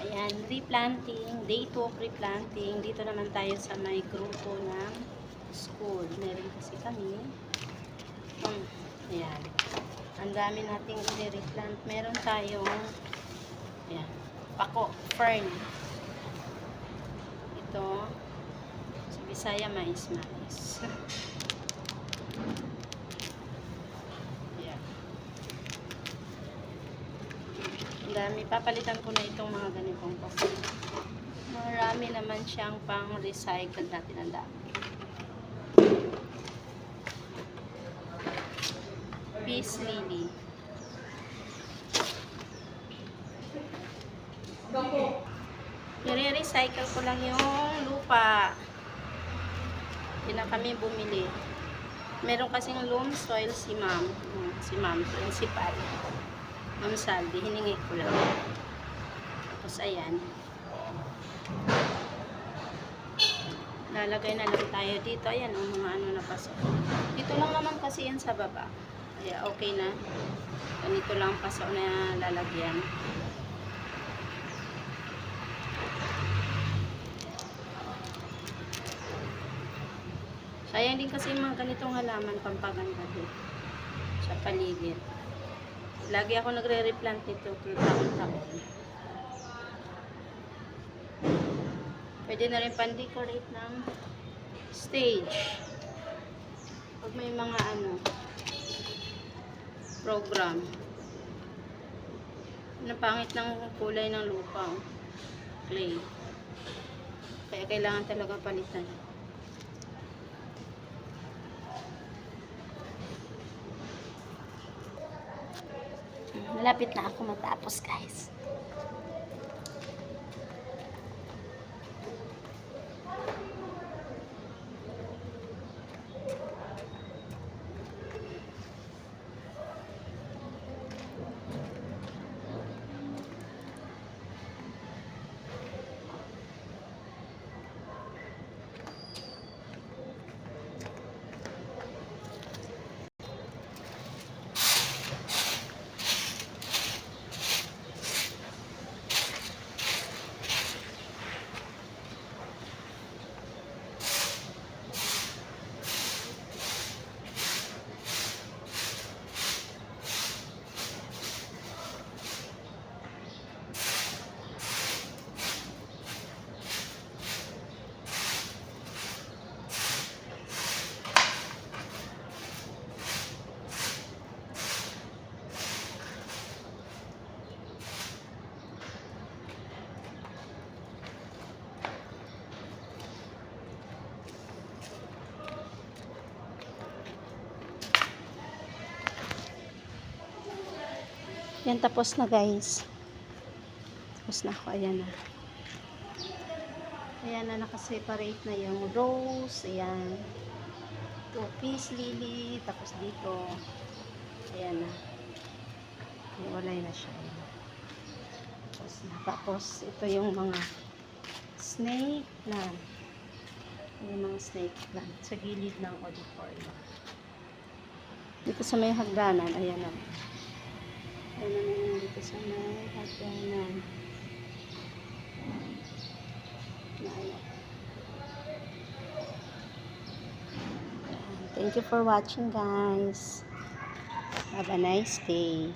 Ayan, replanting, day 2 of replanting. Dito naman tayo sa may grupo ng school. Meron kasi kami. Ayan. Ang dami nating i-replant. Meron tayong ayan, pako, fern. Ito, sa Bisaya, mais. Ayan. Ang dami. Papalitan ko na itong mga ganitong kasi marami naman siyang pang-recycle natin. Ang dami. Peace lily. I-recycle ko lang yung lupa. Hindi na kami bumili. Meron kasing loam soil si ma'am. Si ma'am, principal. Ma'am Saldi, hiningi ko lang. Tapos ayan. Lalagay na lang tayo dito. Ayan, mga ano na pasok. Dito lang naman kasi yan sa baba. Kaya okay na. Ganito lang pasok na lalagyan. Sayang din kasi mga ganitong halaman pampaganda dito sa paligid. Lagi ako nagre-replant nito taon-taon. Pwede na rin pan-decorate ng stage. Pag may mga ano program. Napangit ng kulay ng lupa. Clay. Kaya kailangan talaga palitan. Malapit na ako matapos, guys. Yan, tapos na, guys. Tapos na ako. Ayan na. Ayan na, nakaseparate na yung rose. Ayan. Ito, peace lily. Tapos dito. Ayan na. Walay na siya. Ayan. Tapos ito yung mga snake plant. Yung mga snake plant sa gilid ng auditorium. Dito sa may hagdanan. Ayan na. Ayan na naman dito sa may hagdanan. Thank you for watching, guys. Have a nice day.